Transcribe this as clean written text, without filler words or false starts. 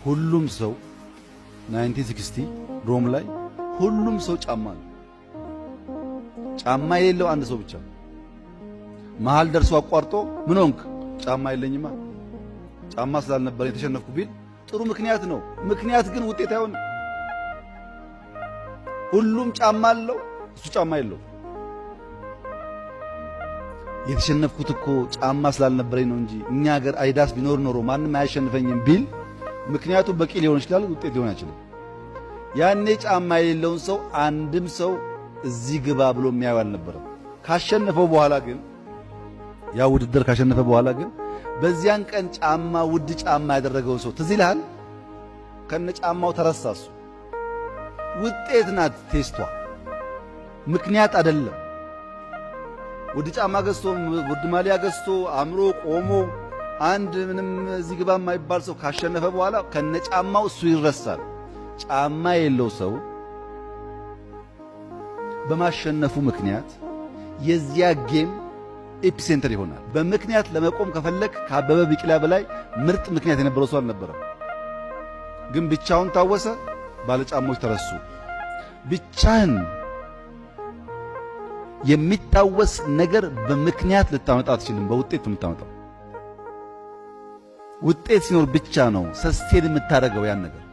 ሁሉም ሰው 1960 ሮም ላይ ሁሉም ሰው ጫማ ነው። ጫማ የሌለው አንድ ሰው ብቻ መሃል ደርሶ አቋርጦ ምን ሆንክ? ጫማ የለኝማ ጫማ ስላልነበረ የተሸነፍኩ ቢል ጥሩ ምክንያት ነው። ምክንያት ግን ውጤት አይሆንም። ሁሉም ጫማ አለው፣ እሱ ጫማ የለው። የተሸነፍኩት እኮ ጫማ ስላልነበረኝ ነው እንጂ እኛ ሀገር አይዳስ ቢኖር ኖሮ ማንም አያሸንፈኝም ቢል ምክንያቱ በቂ ሊሆን ይችላል፣ ውጤት ሊሆን አይችልም። ያኔ ጫማ የሌለውን ሰው አንድም ሰው እዚህ ግባ ብሎ የሚያዩ አልነበረም። ካሸነፈው በኋላ ግን ያ ውድድር ካሸነፈ በኋላ ግን በዚያን ቀን ጫማ ውድ ጫማ ያደረገው ሰው ትዝ ይልሃል? ከነ ጫማው ተረሳሱ። ውጤት ናት ቴስቷ፣ ምክንያት አይደለም። ውድ ጫማ ገዝቶ ውድ ማሊያ ገዝቶ አምሮ ቆሞ አንድ ምንም እዚህ ግባ የማይባል ሰው ካሸነፈ በኋላ ከነ ጫማው እሱ ይረሳል። ጫማ የለው ሰው በማሸነፉ ምክንያት የዚያ ጌም ኤፒሴንተር ይሆናል። በምክንያት ለመቆም ከፈለክ ከአበበ ቢቂላ በላይ ምርጥ ምክንያት የነበረው ሰው አልነበረም። ግን ብቻውን ታወሰ፣ ባለጫሞች ተረሱ። ብቻህን የሚታወስ ነገር በምክንያት ልታመጣ አትችልም፣ በውጤት ነው የምታመጣው። ውጤት ሲኖር ብቻ ነው ሰስቴን የምታደርገው ያን ነገር።